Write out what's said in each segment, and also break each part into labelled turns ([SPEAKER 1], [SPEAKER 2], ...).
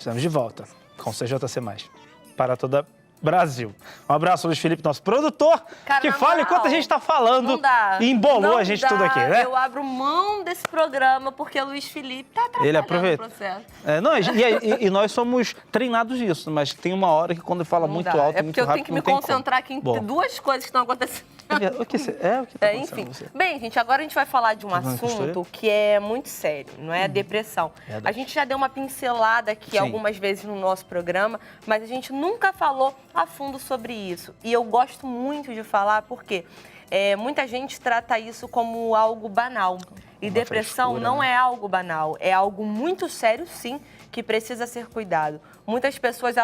[SPEAKER 1] Precisamos de volta com o CJC+, para toda Brasil. Um abraço, Luiz Felipe, nosso produtor,
[SPEAKER 2] Cara,
[SPEAKER 1] que fala enquanto a gente está falando e embolou a gente tudo aqui, né?
[SPEAKER 2] Eu abro mão desse programa porque o Luiz Felipe está
[SPEAKER 1] Ele
[SPEAKER 2] atrapalhando
[SPEAKER 1] aproveita.
[SPEAKER 2] o processo.
[SPEAKER 1] Não, e nós somos treinados nisso, mas tem uma hora que quando fala muito alto,
[SPEAKER 2] é
[SPEAKER 1] muito
[SPEAKER 2] porque eu
[SPEAKER 1] rápido,
[SPEAKER 2] tenho que me concentrar aqui em duas coisas que estão acontecendo.
[SPEAKER 1] O que está acontecendo
[SPEAKER 2] Enfim.
[SPEAKER 1] com você?
[SPEAKER 2] Bem, gente, agora a gente vai falar de um assunto que é muito sério, não é a depressão.
[SPEAKER 1] Verdade.
[SPEAKER 2] A gente já deu uma pincelada aqui
[SPEAKER 1] Sim.
[SPEAKER 2] algumas vezes no nosso programa, mas a gente nunca falou a fundo sobre isso. E eu gosto muito de falar porque muita gente trata isso como algo banal. E
[SPEAKER 1] Uma
[SPEAKER 2] depressão
[SPEAKER 1] frescura,
[SPEAKER 2] não
[SPEAKER 1] né?
[SPEAKER 2] é algo banal, é algo muito sério, sim, que precisa ser cuidado. Muitas pessoas,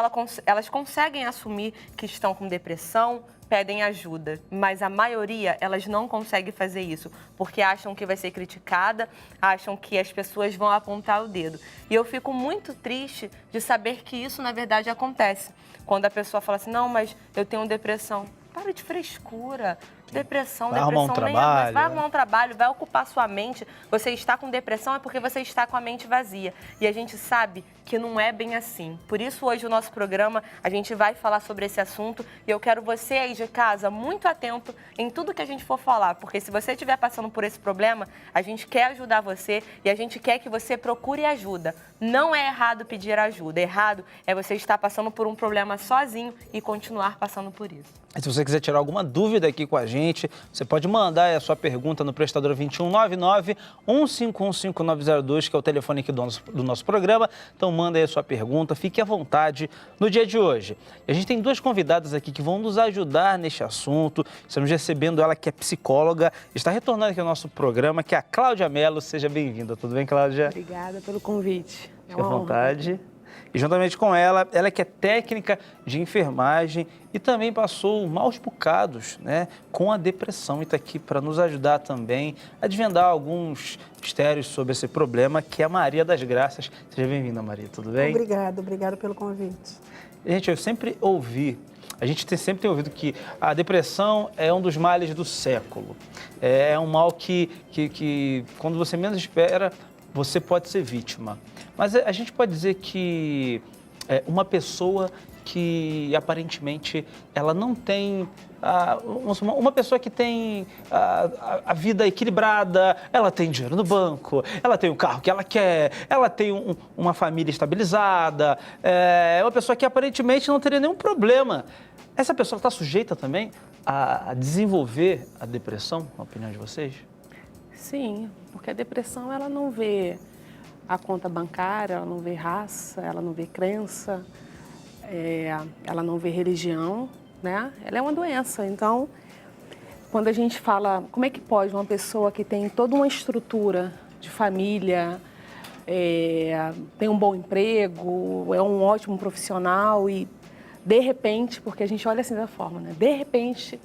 [SPEAKER 2] elas conseguem assumir que estão com depressão, pedem ajuda, mas a maioria, elas não conseguem fazer isso, porque acham que vai ser criticada, acham que as pessoas vão apontar o dedo. E eu fico muito triste de saber que isso, na verdade, acontece. Quando a pessoa fala assim, não, mas eu tenho depressão. Para de frescura. Depressão,
[SPEAKER 1] Vai arrumar um
[SPEAKER 2] depressão nem
[SPEAKER 1] trabalho,
[SPEAKER 2] vai arrumar um trabalho, vai ocupar sua mente. Você está com depressão é porque você está com a mente vazia. E a gente sabe que não é bem assim. Por isso, hoje, o nosso programa, a gente vai falar sobre esse assunto. E eu quero você aí de casa muito atento em tudo que a gente for falar. Porque se você estiver passando por esse problema, a gente quer ajudar você e a gente quer que você procure ajuda. Não é errado pedir ajuda. Errado é você estar passando por um problema sozinho e continuar passando por isso.
[SPEAKER 1] E se você quiser tirar alguma dúvida aqui com a gente, você pode mandar a sua pergunta no prestador 2199-151-5902, que é o telefone aqui do nosso programa. Então manda aí a sua pergunta, fique à vontade no dia de hoje. E a gente tem duas convidadas aqui que vão nos ajudar neste assunto. Estamos recebendo ela, que é psicóloga, está retornando aqui ao nosso programa, que é a Cláudia Mello. Seja bem-vinda. Tudo bem, Cláudia?
[SPEAKER 3] Obrigada pelo convite.
[SPEAKER 1] Fique à vontade. E juntamente com ela que é técnica de enfermagem e também passou maus bocados, né, com a depressão, e está aqui para nos ajudar também a desvendar alguns mistérios sobre esse problema, que é a Maria das Graças. Seja bem-vinda, Maria, tudo bem?
[SPEAKER 3] Obrigada pelo convite.
[SPEAKER 1] Gente, eu sempre ouvi, sempre tem ouvido que a depressão é um dos males do século. É um mal que quando você menos espera, você pode ser vítima. Mas a gente pode dizer que uma pessoa que aparentemente ela não tem, uma pessoa que tem a vida equilibrada, ela tem dinheiro no banco, ela tem o carro que ela quer, ela tem uma família estabilizada, é uma pessoa que aparentemente não teria nenhum problema. Essa pessoa está sujeita também a desenvolver a depressão, na opinião de vocês?
[SPEAKER 3] Sim, porque a depressão ela não vê a conta bancária, ela não vê raça, ela não vê crença, ela não vê religião, né? Ela é uma doença. Então, quando a gente fala, como é que pode uma pessoa que tem toda uma estrutura de família, tem um bom emprego, é um ótimo profissional e, de repente, porque a gente olha assim da forma, né? De repente,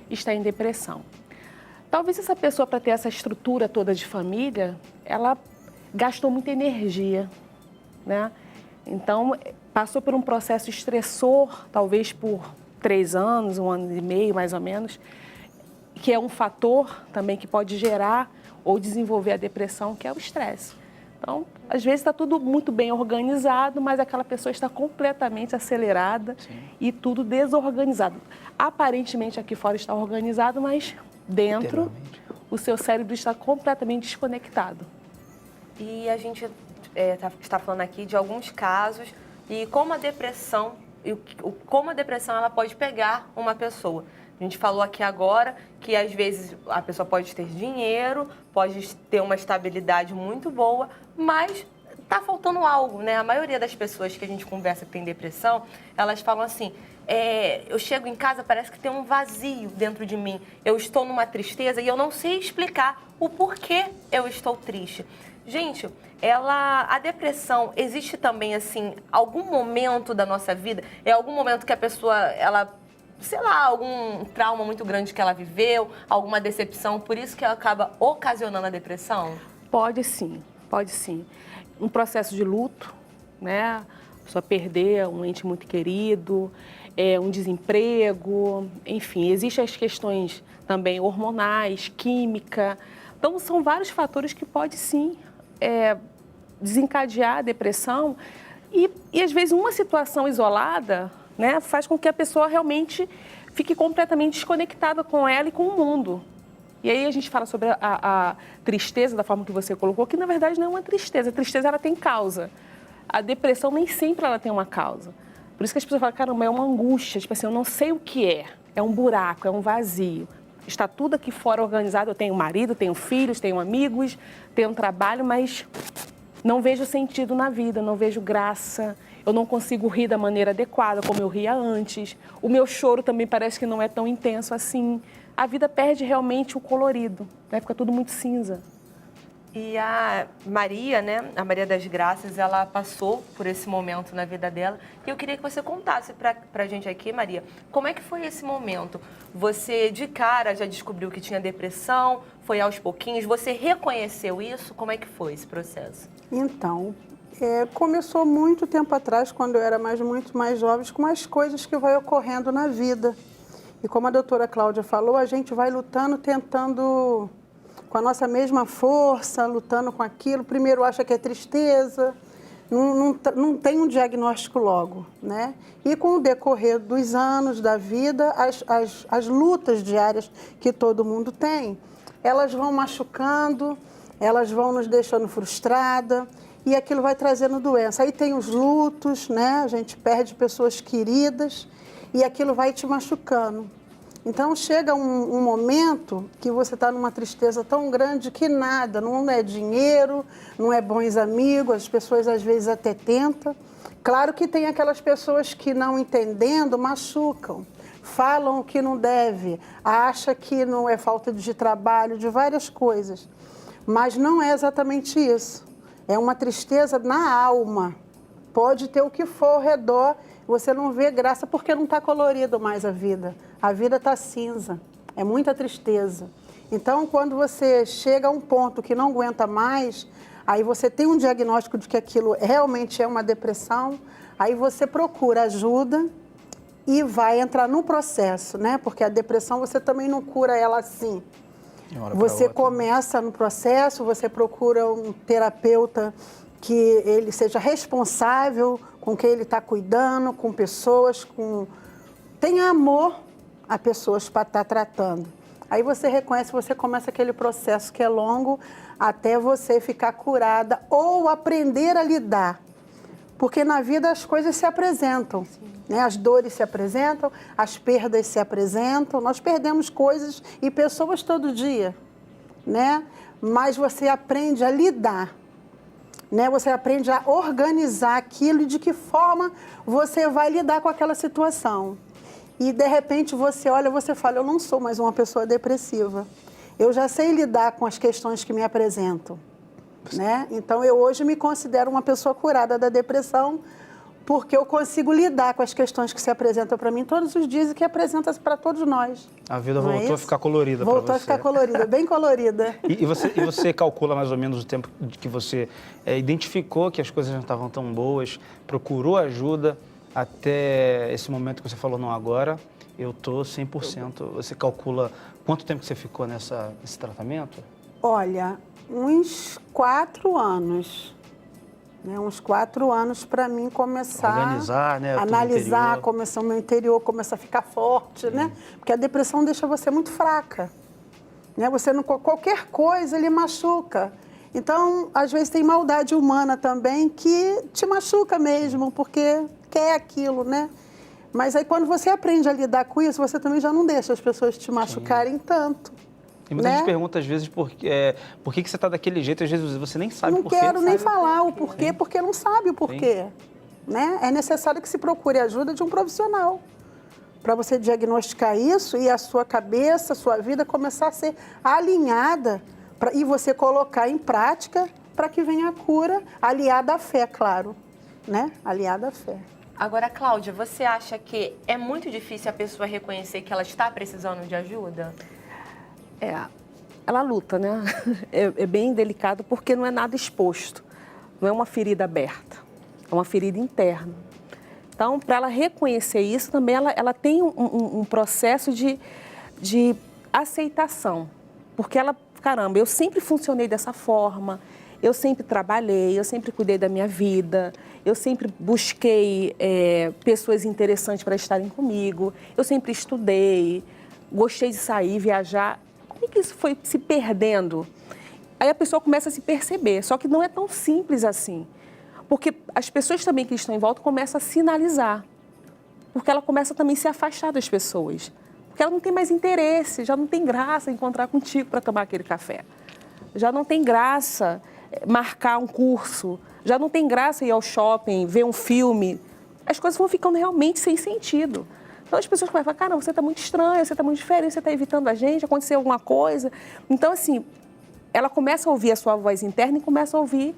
[SPEAKER 3] está em depressão. Talvez essa pessoa, para ter essa estrutura toda de família, ela gastou muita energia, né? Então, passou por um processo estressor, talvez por 3 anos, 1 ano e meio, mais ou menos, que é um fator também que pode gerar ou desenvolver a depressão, que é o estresse. Então, às vezes está tudo muito bem organizado, mas aquela pessoa está completamente acelerada. Sim. E tudo desorganizado. Aparentemente aqui fora está organizado, mas dentro o seu cérebro está completamente desconectado.
[SPEAKER 2] E a gente está falando aqui de alguns casos e como a depressão ela pode pegar uma pessoa. A gente falou aqui agora que às vezes a pessoa pode ter dinheiro, pode ter uma estabilidade muito boa, mas está faltando algo, né? A maioria das pessoas que a gente conversa que tem depressão, elas falam assim, eu chego em casa, parece que tem um vazio dentro de mim. Eu estou numa tristeza e eu não sei explicar o porquê eu estou triste. Gente, a depressão existe também, assim, algum momento da nossa vida? É algum momento que a pessoa, sei lá, algum trauma muito grande que ela viveu, alguma decepção, por isso que ela acaba ocasionando a depressão?
[SPEAKER 3] Pode sim, pode sim. Um processo de luto, né? A pessoa perder um ente muito querido, um desemprego, enfim, existem as questões também hormonais, química. Então, são vários fatores que pode sim desencadear a depressão E às vezes uma situação isolada, né, faz com que a pessoa realmente fique completamente desconectada com ela e com o mundo. E aí a gente fala sobre a tristeza, da forma que você colocou, que na verdade não é uma tristeza. A tristeza, ela tem causa. A depressão nem sempre ela tem uma causa. Por isso que as pessoas falam, caramba, é uma angústia, tipo assim, eu não sei o que é. É um buraco, é um vazio. Está tudo aqui fora organizado, eu tenho marido, tenho filhos, tenho amigos, tenho trabalho, mas não vejo sentido na vida, não vejo graça. Eu não consigo rir da maneira adequada, como eu ria antes. O meu choro também parece que não é tão intenso assim. A vida perde realmente o colorido, né? Fica tudo muito cinza.
[SPEAKER 2] E a Maria, né, a Maria das Graças, ela passou por esse momento na vida dela. E eu queria que você contasse pra gente aqui, Maria, como é que foi esse momento? Você, de cara, já descobriu que tinha depressão? Foi aos pouquinhos? Você reconheceu isso? Como é que foi esse processo?
[SPEAKER 4] Então, começou muito tempo atrás, quando eu era muito mais jovem, com as coisas que vai ocorrendo na vida. E como a doutora Cláudia falou, a gente vai lutando, tentando, com a nossa mesma força, lutando com aquilo. Primeiro acha que é tristeza, não tem um diagnóstico logo, né? E com o decorrer dos anos da vida, as lutas diárias que todo mundo tem, elas vão machucando, elas vão nos deixando frustrada e aquilo vai trazendo doença. Aí tem os lutos, né? A gente perde pessoas queridas e aquilo vai te machucando. Então chega um momento que você está numa tristeza tão grande que nada, não é dinheiro, não é bons amigos, as pessoas às vezes até tentam. Claro que tem aquelas pessoas que não entendendo machucam, falam o que não deve, acha que não é falta de trabalho, de várias coisas. Mas não é exatamente isso. É uma tristeza na alma. Pode ter o que for ao redor, você não vê graça porque não está colorido mais a vida. A vida está cinza, é muita tristeza. Então, quando você chega a um ponto que não aguenta mais, aí você tem um diagnóstico de que aquilo realmente é uma depressão, aí você procura ajuda e vai entrar no processo, né? Porque a depressão você também não cura ela assim. Você começa no processo, você procura um terapeuta que ele seja responsável com quem ele está cuidando, com pessoas, tenha amor a pessoas para estar tratando. Aí você reconhece, você começa aquele processo que é longo até você ficar curada ou aprender a lidar. Porque na vida as coisas se apresentam, né? As dores se apresentam, as perdas se apresentam, nós perdemos coisas e pessoas todo dia, né? Mas você aprende a lidar, né? Você aprende a organizar aquilo e de que forma você vai lidar com aquela situação. E de repente você olha, você fala, eu não sou mais uma pessoa depressiva. Eu já sei lidar com as questões que me apresentam, né? Então eu hoje me considero uma pessoa curada da depressão porque eu consigo lidar com as questões que se apresentam para mim todos os dias e que apresentam para todos nós.
[SPEAKER 1] A vida voltou a ficar colorida para você.
[SPEAKER 4] Voltou a ficar colorida, bem colorida.
[SPEAKER 1] E você calcula mais ou menos o tempo que você identificou que as coisas não estavam tão boas, procurou ajuda até esse momento que você falou, não, agora eu estou 100%. Você calcula quanto tempo que você ficou nesse tratamento?
[SPEAKER 4] Olha, uns 4 anos. Né, uns 4 anos para mim começar
[SPEAKER 1] organizar, né,
[SPEAKER 4] a analisar, começar o meu interior, começar a ficar forte, né? Porque a depressão deixa você muito fraca, né? Você não, qualquer coisa ele machuca. Então, às vezes tem maldade humana também que te machuca mesmo, porque quer aquilo, né? Mas aí quando você aprende a lidar com isso, você também já não deixa as pessoas te machucarem tanto.
[SPEAKER 1] E muita gente pergunta, às vezes, por que você está daquele jeito, às vezes você nem sabe o porquê.
[SPEAKER 4] Não quero nem falar o porquê, porque não sabe o porquê. Né? É necessário que se procure ajuda de um profissional para você diagnosticar isso e a sua cabeça, a sua vida começar a ser alinhada e você colocar em prática para que venha a cura, aliada à fé, claro. Né? Aliada à fé.
[SPEAKER 2] Agora, Cláudia, você acha que é muito difícil a pessoa reconhecer que ela está precisando de ajuda?
[SPEAKER 3] Ela luta, né? É bem delicado porque não é nada exposto, não é uma ferida aberta, é uma ferida interna. Então, para ela reconhecer isso, também ela tem um processo de aceitação, porque ela, caramba, eu sempre funcionei dessa forma, Eu sempre trabalhei, eu sempre cuidei da minha vida, eu sempre busquei pessoas interessantes para estarem comigo, eu sempre estudei, gostei de sair, viajar. Como é que isso foi se perdendo? Aí a pessoa começa a se perceber, só que não é tão simples assim. Porque as pessoas também que estão em volta começam a sinalizar. Porque ela começa também a se afastar das pessoas. Porque ela não tem mais interesse, já não tem graça encontrar contigo para tomar aquele café. Já não tem graça marcar um curso, já não tem graça ir ao shopping, ver um filme. As coisas vão ficando realmente sem sentido. Então as pessoas começam a falar, cara, você está muito estranho, você está muito diferente, você está evitando a gente, aconteceu alguma coisa. Então, assim, ela começa a ouvir a sua voz interna e começa a ouvir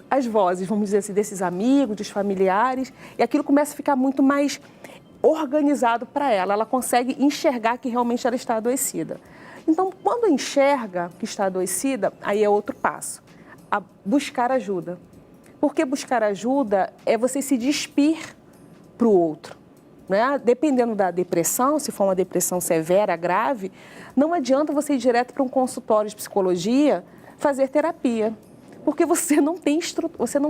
[SPEAKER 3] as vozes, vamos dizer assim, desses amigos, dos familiares, e aquilo começa a ficar muito mais organizado para ela. Ela consegue enxergar que realmente ela está adoecida. Então, quando enxerga que está adoecida, aí é outro passo, a buscar ajuda. Porque buscar ajuda é você se despir para o outro. Né? Dependendo da depressão, se for uma depressão severa, grave, não adianta você ir direto para um consultório de psicologia fazer terapia, porque você não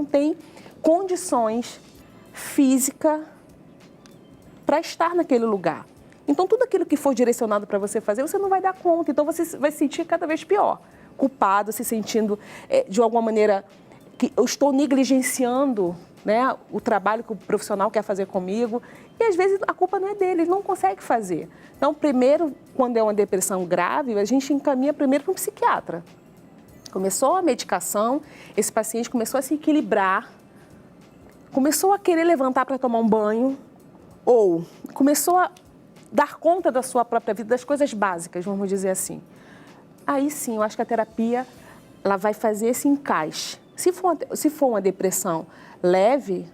[SPEAKER 3] tem condições físicas para estar naquele lugar. Então, tudo aquilo que for direcionado para você fazer, você não vai dar conta. Então, você vai se sentir cada vez pior, culpado, se sentindo de alguma maneira que eu estou negligenciando, né, o trabalho que o profissional quer fazer comigo. E, às vezes, a culpa não é dele, ele não consegue fazer. Então, primeiro, quando é uma depressão grave, a gente encaminha primeiro para um psiquiatra. Começou a medicação, esse paciente começou a se equilibrar, começou a querer levantar para tomar um banho, ou começou a dar conta da sua própria vida, das coisas básicas, vamos dizer assim. Aí sim, eu acho que a terapia ela vai fazer esse encaixe. Se for uma depressão leve,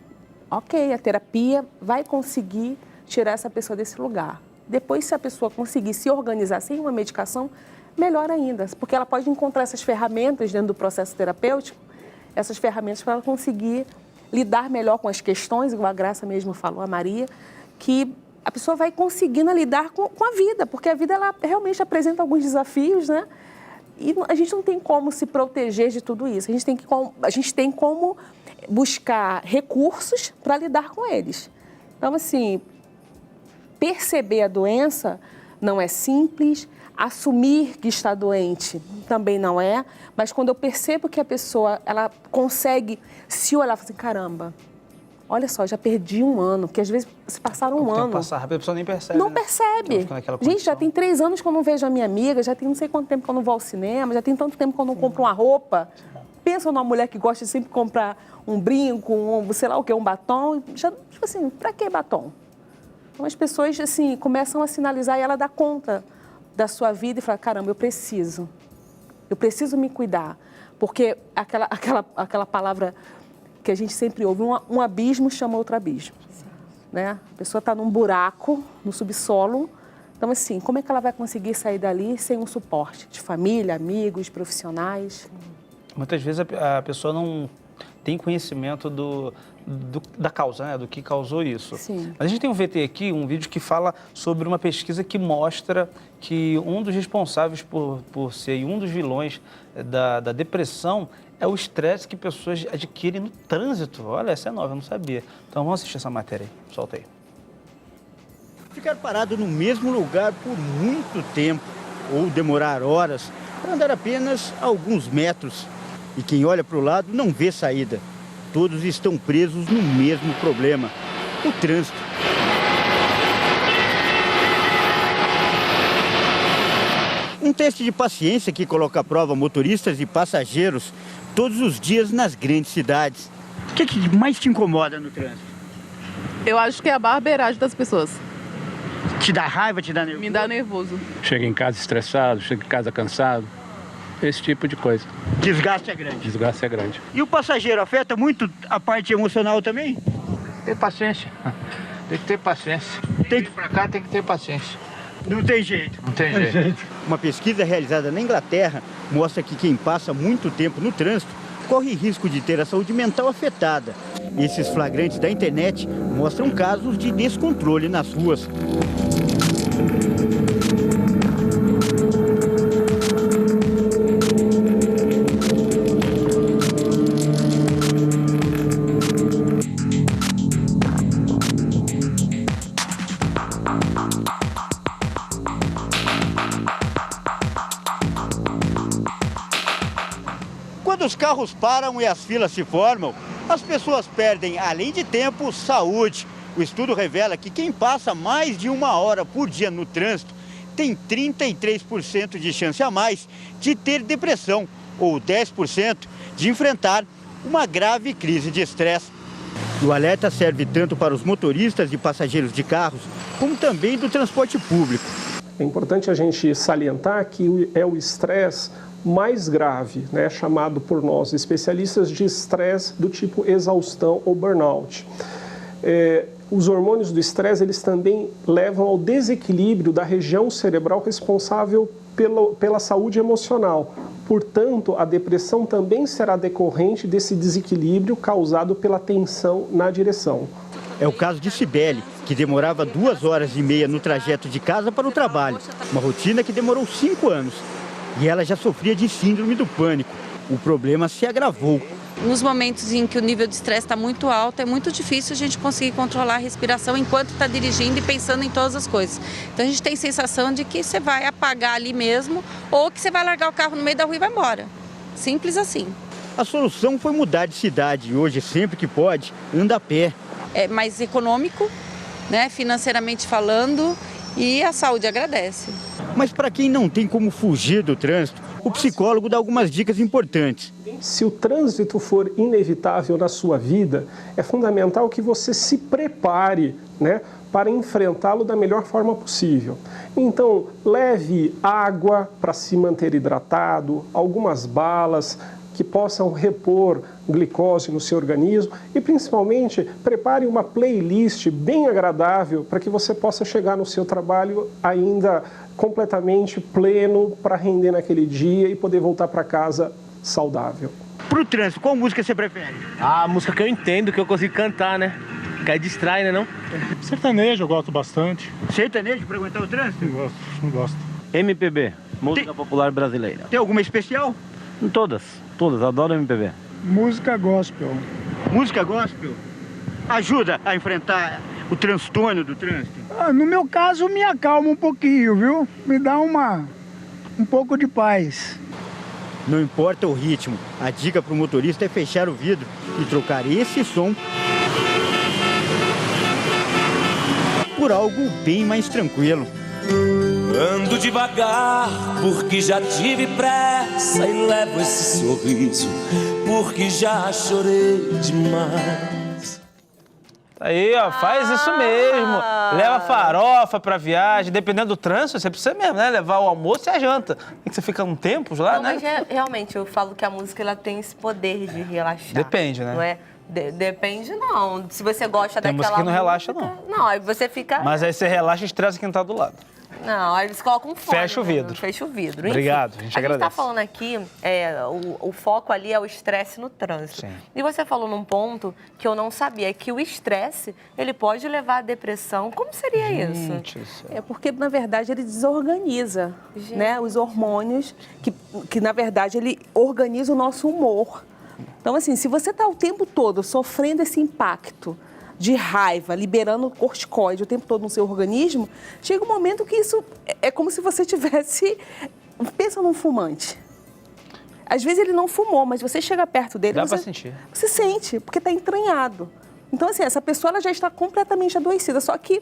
[SPEAKER 3] ok, a terapia vai conseguir tirar essa pessoa desse lugar. Depois, se a pessoa conseguir se organizar sem uma medicação, melhor ainda, porque ela pode encontrar essas ferramentas dentro do processo terapêutico, essas ferramentas para ela conseguir lidar melhor com as questões, igual a Graça mesmo falou, a Maria, que a pessoa vai conseguindo lidar com a vida, porque a vida ela realmente apresenta alguns desafios, né? E a gente não tem como se proteger de tudo isso, a gente tem como buscar recursos para lidar com eles. Então, assim, perceber a doença não é simples, assumir que está doente também não é, mas quando eu percebo que a pessoa ela consegue se olhar e falar assim, caramba, olha só, já perdi um ano, porque às vezes se passaram um ano.
[SPEAKER 1] A pessoa nem percebe.
[SPEAKER 3] Não, né? Percebe. Gente, já tem 3 anos que eu não vejo a minha amiga, já tem não sei quanto tempo que eu não vou ao cinema, já tem tanto tempo que eu não compro uma roupa. Pensa numa mulher que gosta de sempre comprar um brinco, sei lá o que, um batom. Já, tipo assim, pra que batom? Então as pessoas assim, começam a sinalizar e ela dá conta da sua vida e fala, caramba, eu preciso me cuidar. Porque aquela palavra que a gente sempre ouve, um abismo chama outro abismo. Né? A pessoa está num buraco, no subsolo. Então, assim, como é que ela vai conseguir sair dali sem um suporte de família, amigos, profissionais?
[SPEAKER 1] Muitas vezes a pessoa não tem conhecimento da causa, né? Do que causou isso.
[SPEAKER 3] Sim.
[SPEAKER 1] Mas a gente tem um VT aqui, um vídeo que fala sobre uma pesquisa que mostra que um dos responsáveis por ser um dos vilões da depressão é o estresse que pessoas adquirem no trânsito. Olha, essa é nova, eu não sabia. Então vamos assistir essa matéria aí. Solta aí.
[SPEAKER 5] Ficar parado no mesmo lugar por muito tempo ou demorar horas para andar apenas alguns metros. E quem olha para o lado não vê saída. Todos estão presos no mesmo problema, o trânsito. Um teste de paciência que coloca à prova motoristas e passageiros todos os dias nas grandes cidades. O que mais te incomoda no trânsito?
[SPEAKER 6] Eu acho que é a barbeiragem das pessoas.
[SPEAKER 5] Te dá raiva, te dá nervoso?
[SPEAKER 6] Me dá nervoso.
[SPEAKER 7] Chega em casa estressado, chega em casa cansado. Esse tipo de coisa.
[SPEAKER 5] Desgaste é grande.
[SPEAKER 7] Desgaste é grande.
[SPEAKER 5] E o passageiro afeta muito a parte emocional também?
[SPEAKER 8] Ter paciência. Tem que ter paciência. Tem que ir pra cá, tem que ter paciência.
[SPEAKER 5] Não tem jeito.
[SPEAKER 8] Não tem jeito.
[SPEAKER 5] Uma pesquisa realizada na Inglaterra mostra que quem passa muito tempo no trânsito corre risco de ter a saúde mental afetada. Esses flagrantes da internet mostram casos de descontrole nas ruas. Quando os carros param e as filas se formam, as pessoas perdem, além de tempo, saúde. O estudo revela que quem passa mais de 1 hora por dia no trânsito tem 33% de chance a mais de ter depressão ou 10% de enfrentar uma grave crise de estresse. O alerta serve tanto para os motoristas e passageiros de carros, como também do transporte público.
[SPEAKER 9] É importante a gente salientar que é o estresse mais grave, né, chamado por nós especialistas de estresse do tipo exaustão ou burnout. Os hormônios do estresse, eles também levam ao desequilíbrio da região cerebral responsável pela saúde emocional. Portanto, a depressão também será decorrente desse desequilíbrio causado pela tensão na direção.
[SPEAKER 5] É o caso de Cibele, que demorava 2h30 no trajeto de casa para o trabalho. Uma rotina que demorou 5 anos. E ela já sofria de síndrome do pânico. O problema se agravou.
[SPEAKER 10] Nos momentos em que o nível de estresse está muito alto, é muito difícil a gente conseguir controlar a respiração enquanto está dirigindo e pensando em todas as coisas. Então a gente tem a sensação de que você vai apagar ali mesmo ou que você vai largar o carro no meio da rua e vai embora. Simples assim.
[SPEAKER 5] A solução foi mudar de cidade e hoje, sempre que pode, anda a pé.
[SPEAKER 10] É mais econômico, né, financeiramente falando, e a saúde agradece.
[SPEAKER 5] Mas para quem não tem como fugir do trânsito, o psicólogo dá algumas dicas importantes.
[SPEAKER 9] Se o trânsito for inevitável na sua vida, é fundamental que você se prepare, né, para enfrentá-lo da melhor forma possível. Então, leve água para se manter hidratado, algumas balas que possam repor glicose no seu organismo e, principalmente, prepare uma playlist bem agradável para que você possa chegar no seu trabalho ainda completamente pleno para render naquele dia e poder voltar para casa saudável.
[SPEAKER 5] Para o trânsito, qual música você prefere?
[SPEAKER 11] A música que eu entendo, que eu consigo cantar, né? Que aí distrai, né, não?
[SPEAKER 12] Sertanejo eu gosto bastante.
[SPEAKER 5] Sertanejo para aguentar o trânsito?
[SPEAKER 12] Não gosto.
[SPEAKER 11] MPB, música popular brasileira.
[SPEAKER 5] Tem alguma especial?
[SPEAKER 11] Todas, adoro MPB.
[SPEAKER 12] Música gospel.
[SPEAKER 5] Música gospel? Ajuda a enfrentar o transtorno do trânsito?
[SPEAKER 12] No meu caso, me acalma um pouquinho, viu? Me dá um pouco de paz.
[SPEAKER 5] Não importa o ritmo, a dica para o motorista é fechar o vidro e trocar esse som por algo bem mais tranquilo.
[SPEAKER 13] Ando devagar porque já tive pressa e levo esse sorriso porque já chorei demais.
[SPEAKER 1] Aí, ó, faz isso mesmo. Leva farofa pra viagem, dependendo do trânsito, você precisa mesmo, né? Levar o almoço e a janta. E que você fica um tempo lá,
[SPEAKER 2] não,
[SPEAKER 1] né?
[SPEAKER 2] Mas realmente, eu falo que a música ela tem esse poder de relaxar.
[SPEAKER 1] Depende, né?
[SPEAKER 2] Não é? Depende, não. Se você gosta
[SPEAKER 1] tem
[SPEAKER 2] daquela
[SPEAKER 1] música que não relaxa,
[SPEAKER 2] música,
[SPEAKER 1] não.
[SPEAKER 2] Não, aí você fica...
[SPEAKER 1] Mas aí você relaxa e estressa quem tá do lado.
[SPEAKER 2] Não, aí você coloca um fone.
[SPEAKER 1] Fecha o vidro.
[SPEAKER 2] Fecha o vidro.
[SPEAKER 1] Obrigado,
[SPEAKER 2] Enfim,
[SPEAKER 1] a gente agradece.
[SPEAKER 2] A gente tá falando aqui, o foco ali é o estresse no trânsito.
[SPEAKER 1] Sim.
[SPEAKER 2] E você falou num ponto que eu não sabia, que o estresse, ele pode levar à depressão. Como seria isso?
[SPEAKER 3] É porque, na verdade, ele desorganiza, né, os hormônios, que, na verdade, ele organiza o nosso humor. Então, assim, se você está o tempo todo sofrendo esse impacto de raiva, liberando corticoide o tempo todo no seu organismo, chega um momento que isso é como se você tivesse... Pensa num fumante. Às vezes ele não fumou, mas você chega perto dele...
[SPEAKER 1] Dá para sentir.
[SPEAKER 3] Você sente, porque está entranhado. Então, assim, essa pessoa ela já está completamente adoecida. Só que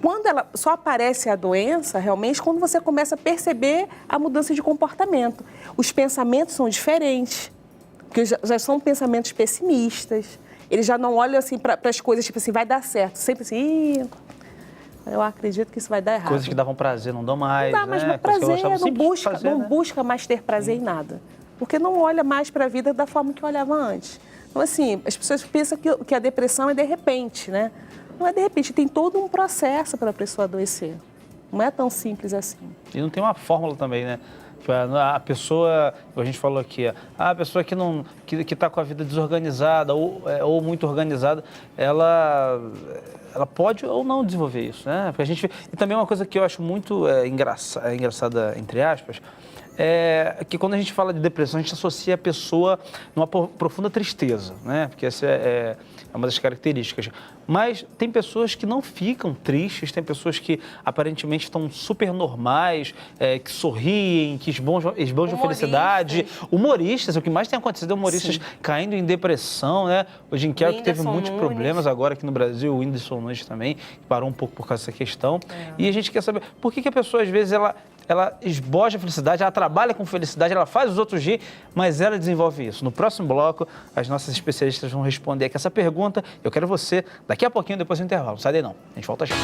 [SPEAKER 3] quando ela só aparece a doença, realmente, quando você começa a perceber a mudança de comportamento. Os pensamentos são diferentes, porque já são pensamentos pessimistas. Eles já não olham assim para as coisas, tipo assim, vai dar certo. Sempre assim, eu acredito que isso vai dar errado.
[SPEAKER 1] Coisas que davam prazer não dão mais,
[SPEAKER 3] não dá mais
[SPEAKER 1] né?
[SPEAKER 3] prazer, não
[SPEAKER 1] né?
[SPEAKER 3] busca mais ter prazer em nada. Porque não olha mais para a vida da forma que olhava antes. Então, assim, as pessoas pensam que a depressão é de repente, né? Não é de repente, tem todo um processo para a pessoa adoecer. Não é tão simples assim.
[SPEAKER 1] E não tem uma fórmula também, né? A pessoa, a gente falou aqui, a pessoa que está com a vida desorganizada ou muito organizada, ela pode ou não desenvolver isso, né? Porque e também uma coisa que eu acho muito engraçada, entre aspas, que quando a gente fala de depressão, a gente associa a pessoa numa profunda tristeza, né? Porque essa é uma das características. Mas tem pessoas que não ficam tristes, tem pessoas que aparentemente estão super normais, que sorriem, que esbanjam felicidade. Humoristas, o que mais tem acontecido é humoristas caindo em depressão, né? O Jim Carrey teve muitos problemas agora aqui no Brasil, o Whindersson Nunes também, que parou um pouco por causa dessa questão. E a gente quer saber por que a pessoa, às vezes, ela esboja a felicidade, ela trabalha com felicidade, ela faz os outros rir, mas ela desenvolve isso. No próximo bloco, as nossas especialistas vão responder aqui essa pergunta. Eu quero você daqui a pouquinho, depois do intervalo. Não sai daí não. A gente volta já.